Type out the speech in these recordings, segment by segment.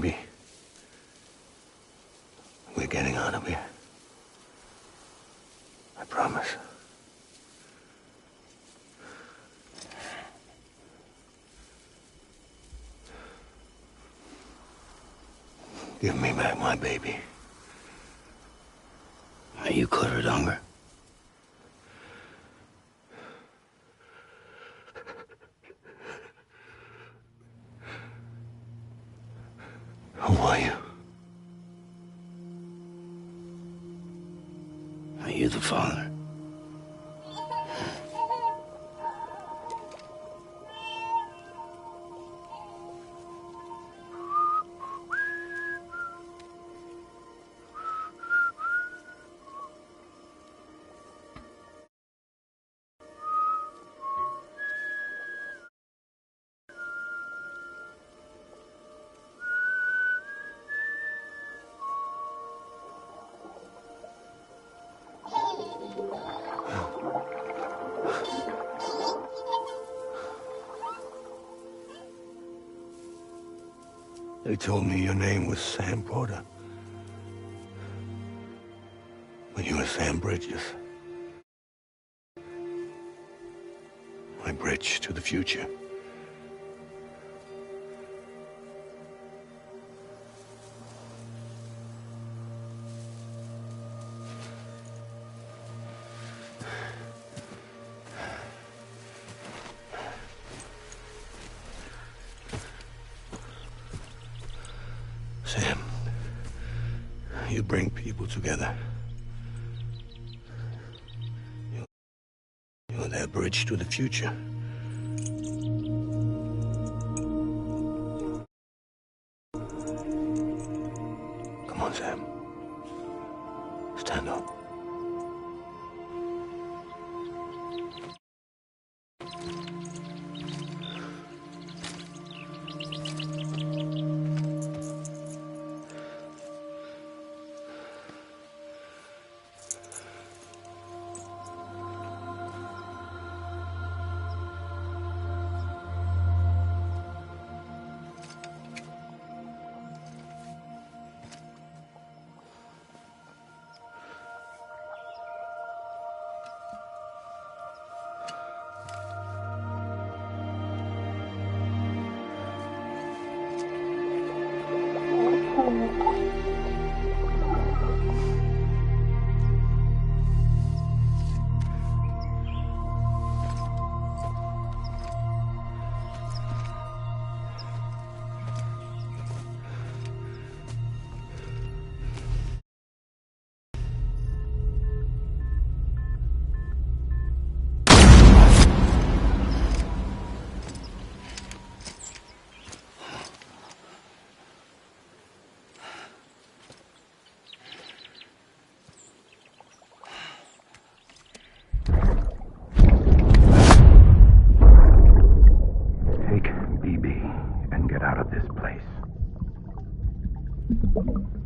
baby. We're getting out of here. I promise. Give me back my baby. Are you cleared, Unger? Who are you? Are you the father? They told me your name was Sam Porter. But you were Sam Bridges. My bridge to the future. Sam, you bring people together. You're their bridge to the future. Come on, Sam. Stand up.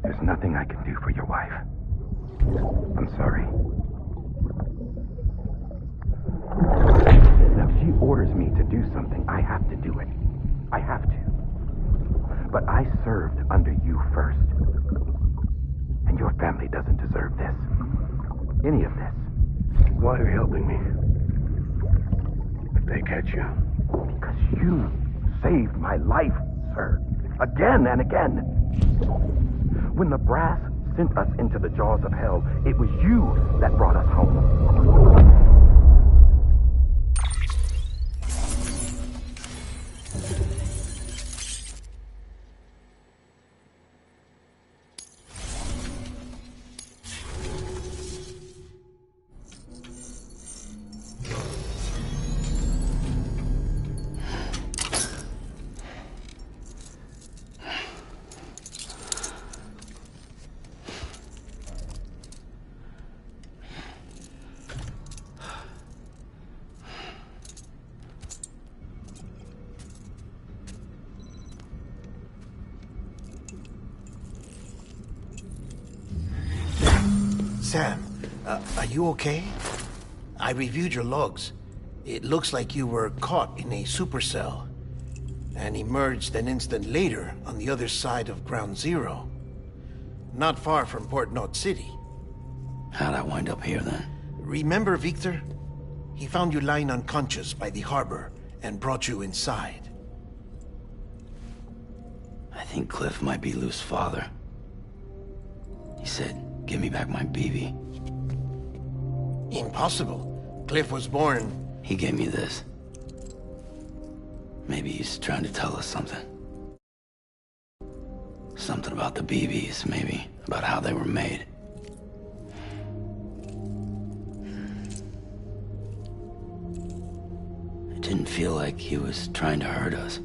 There's nothing I can do for your wife. I'm sorry. Now, if she orders me to do something, I have to do it. I have to. But I served under you first. And your family doesn't deserve this. Any of this. Why are you helping me? If they catch you. Because you saved my life, sir. Again and again. When the brass sent us into the jaws of hell, it was you that brought us home. Sam, are you okay? I reviewed your logs. It looks like you were caught in a supercell. and emerged an instant later on the other side of Ground Zero. Not far from Port Knot City. How'd I wind up here then? Remember Victor? He found you lying unconscious by the harbor and brought you inside. I think Cliff might be Lou's father. He said, give me back my BB. Impossible. Cliff was born... He gave me this. Maybe he's trying to tell us something. Something about the BBs, maybe. About how they were made. It didn't feel like he was trying to hurt us.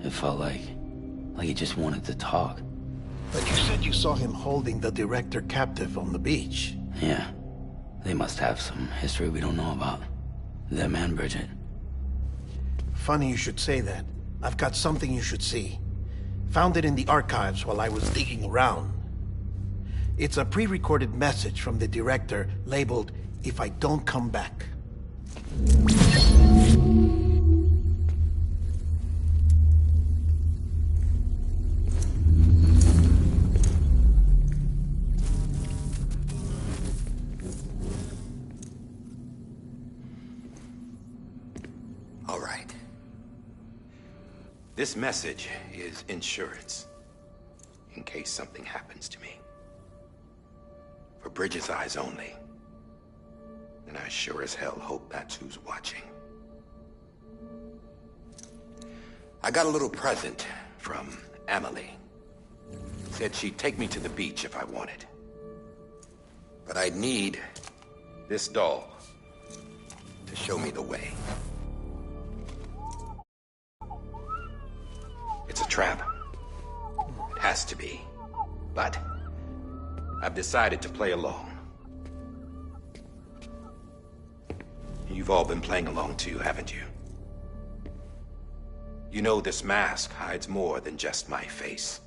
It felt like he just wanted to talk. But you said you saw him holding the director captive on the beach. Yeah. They must have some history we don't know about. Them and Bridget. Funny you should say that. I've got something you should see. Found it in the archives while I was digging around. It's a pre-recorded message from the director labeled, "If I don't come back." All right. This message is insurance, in case something happens to me. For Bridget's eyes only. And I sure as hell hope that's who's watching. I got a little present from Emily. Said she'd take me to the beach if I wanted. But I'd need this doll to show me the way. It's a trap. It has to be. But I've decided to play along. You've all been playing along too, haven't you? You know this mask hides more than just my face.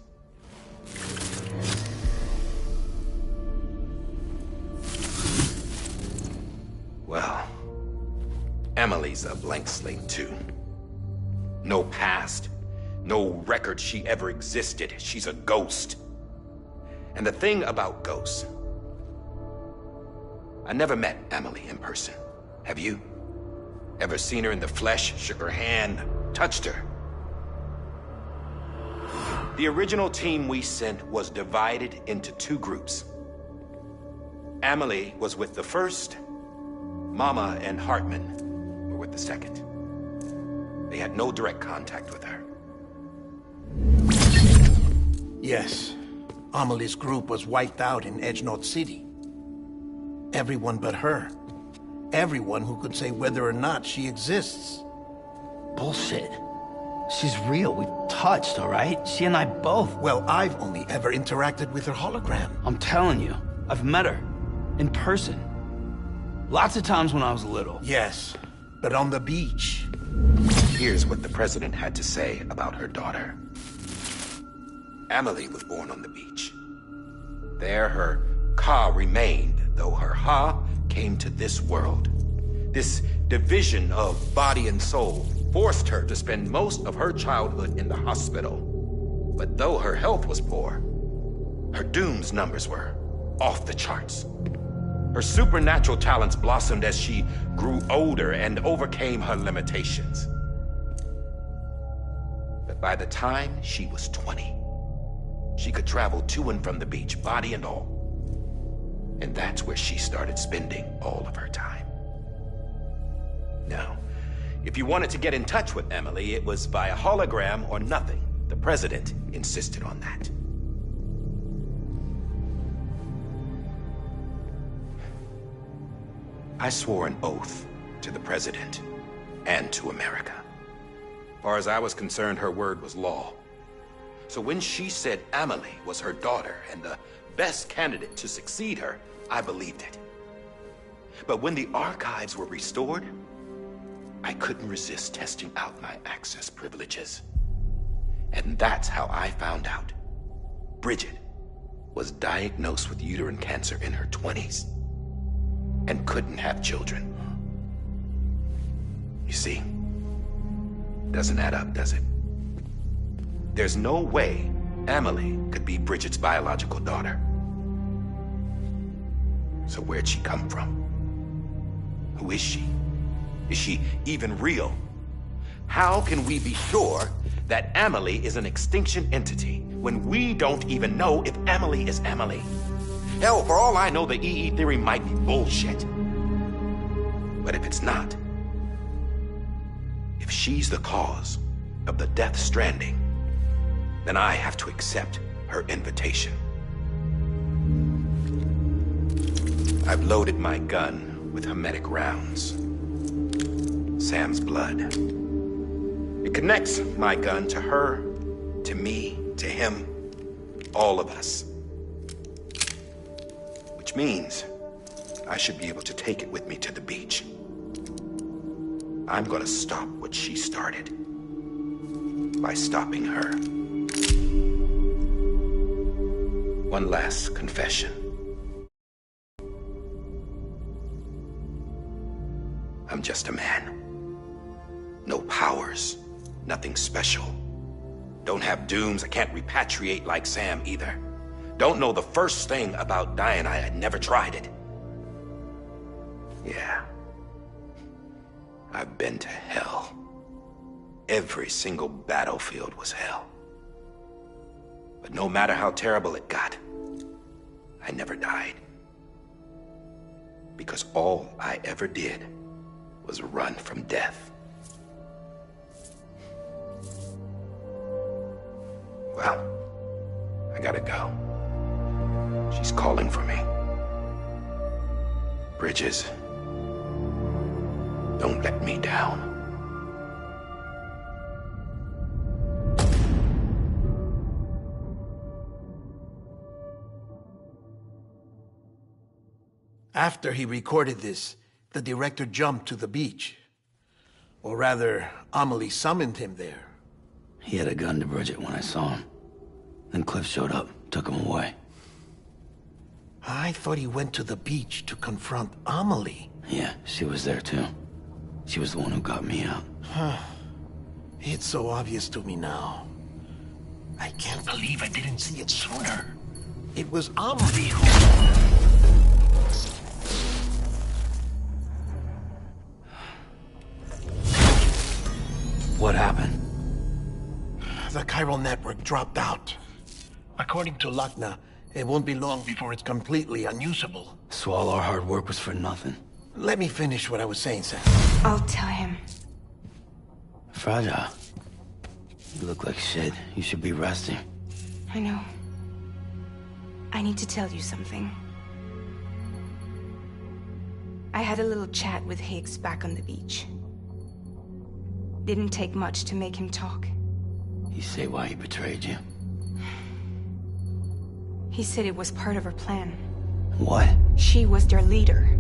Well, Emily's a blank slate too. No past. No record she ever existed. She's a ghost. And the thing about ghosts... I never met Emily in person. Have you? Ever seen her in the flesh, shook her hand, touched her? The original team we sent was divided into two groups. Emily was with the first. Mama and Hartman were with the second. They had no direct contact with her. Yes. Amelie's group was wiped out in Edge Knot City. Everyone but her. Everyone who could say whether or not she exists. Bullshit. She's real. We've touched, all right? She and I both. Well, I've only ever interacted with her hologram. I'm telling you, I've met her. In person. Lots of times when I was little. Yes, but on the beach. Here's what the president had to say about her daughter. Emily was born on the beach. There her Ka remained, though her Ha came to this world. This division of body and soul forced her to spend most of her childhood in the hospital. But though her health was poor, her Doom's numbers were off the charts. Her supernatural talents blossomed as she grew older and overcame her limitations. But by the time she was 20, she could travel to and from the beach, body and all. And that's where she started spending all of her time. Now, if you wanted to get in touch with Emily, it was via hologram or nothing. The president insisted on that. I swore an oath to the president and to America. As far as I was concerned, her word was law. So when she said Emily was her daughter and the best candidate to succeed her, I believed it. But when the archives were restored, I couldn't resist testing out my access privileges. And that's how I found out Bridget was diagnosed with uterine cancer in her 20s and couldn't have children. You see, doesn't add up, does it? There's no way Amelie could be Bridget's biological daughter. So where'd she come from? Who is she? Is she even real? How can we be sure that Amelie is an extinction entity when we don't even know if Amelie is Amelie? Hell, for all I know, the EE theory might be bullshit. But if it's not, if she's the cause of the Death Stranding, then I have to accept her invitation. I've loaded my gun with hermetic rounds. Sam's blood. It connects my gun to her, to me, to him, all of us. Which means I should be able to take it with me to the beach. I'm gonna stop what she started by stopping her. One last confession. I'm just a man. No powers, nothing special. Don't have dooms, I can't repatriate like Sam either. Don't know the first thing about dying, I had never tried it. Yeah. I've been to hell. Every single battlefield was hell. But no matter how terrible it got, I never died. Because all I ever did was run from death. Well, I gotta go. She's calling for me. Bridges, don't let me down. After he recorded this, the director jumped to the beach. Or rather, Amelie summoned him there. He had a gun to Bridget when I saw him. Then Cliff showed up, took him away. I thought he went to the beach to confront Amelie. Yeah, she was there too. She was the one who got me out. It's so obvious to me now. I can't believe I didn't see it sooner. It was Amelie who... What happened? The chiral network dropped out. According to Lakna, it won't be long before it's completely unusable. So all our hard work was for nothing. Let me finish what I was saying, Sam. I'll tell him. Fragile. You look like shit. You should be resting. I know. I need to tell you something. I had a little chat with Higgs back on the beach. Didn't take much to make him talk. You say why he betrayed you? He said it was part of her plan. What? She was their leader.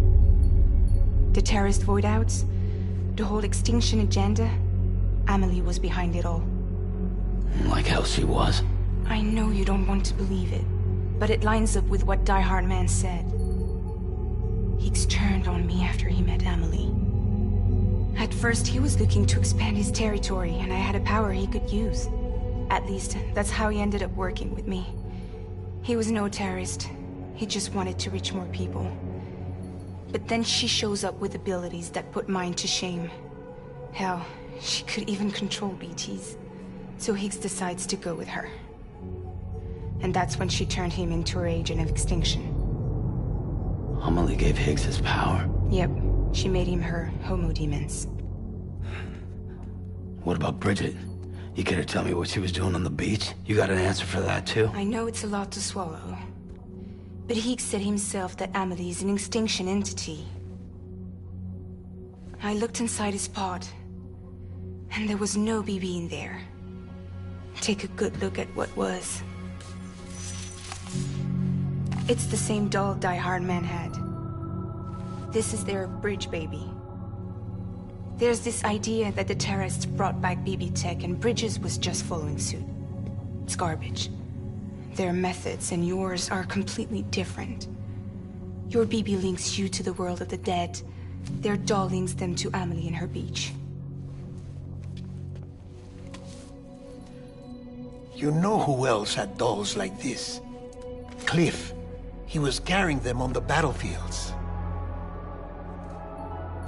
The terrorist voidouts, the whole extinction agenda, Amelie was behind it all. Like hell she was. I know you don't want to believe it, but it lines up with what Die Hard Man said. Higgs turned on me after he met Amelie. At first, he was looking to expand his territory, and I had a power he could use. At least, that's how he ended up working with me. He was no terrorist. He just wanted to reach more people. But then she shows up with abilities that put mine to shame. Hell, she could even control BTs. So Higgs decides to go with her. And that's when she turned him into her agent of extinction. Amelie gave Higgs his power. Yep, she made him her Homo Demons. What about Bridget? You gotta tell me what she was doing on the beach? You got an answer for that too? I know it's a lot to swallow. But Higgs said himself that Amelie is an extinction entity. I looked inside his pod, and there was no BB in there. Take a good look at what was. It's the same doll Die Hard Man had. This is their bridge baby. There's this idea that the terrorists brought back BB tech and Bridges was just following suit. It's garbage. Their methods and yours are completely different. Your BB links you to the world of the dead. Their doll links them to Amelie and her beach. You know who else had dolls like this? Cliff. He was carrying them on the battlefields.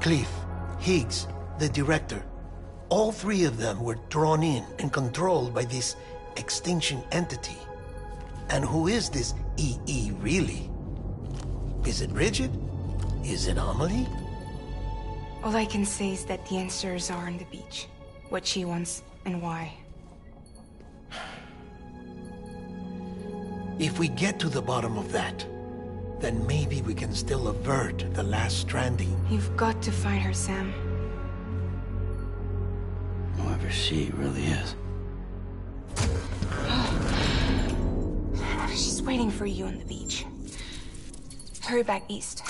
Cliff, Higgs, the director. All three of them were drawn in and controlled by this extinction entity. And who is this EE really? Is it Bridget? Is it Amelie? All I can say is that the answers are on the beach. What she wants and why. If we get to the bottom of that, then maybe we can still avert the last stranding. You've got to find her, Sam. Whoever she really is. She's waiting for you on the beach. Hurry back east.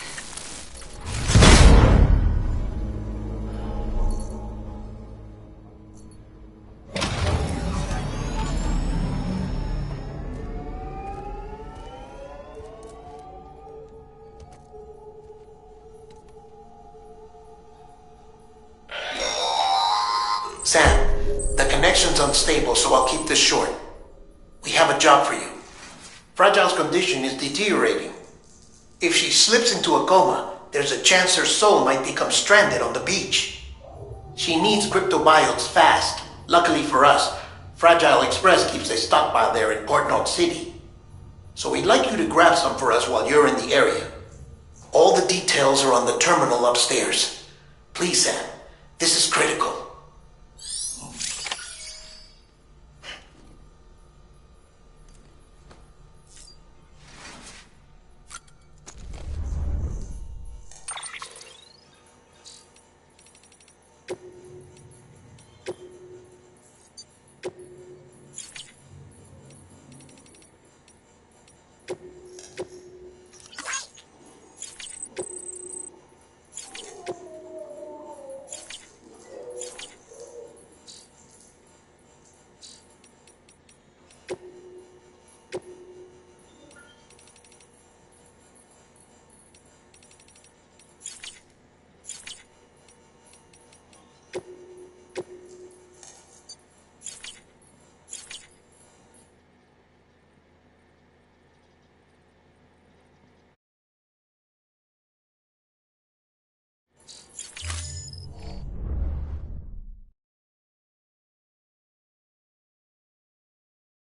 Sam, the connection's unstable, so I'll keep this short. We have a job for you. Fragile's condition is deteriorating. If she slips into a coma, there's a chance her soul might become stranded on the beach. She needs cryptobiotes fast. Luckily for us, Fragile Express keeps a stockpile there in Port North City. So we'd like you to grab some for us while you're in the area. All the details are on the terminal upstairs. Please, Sam, this is critical.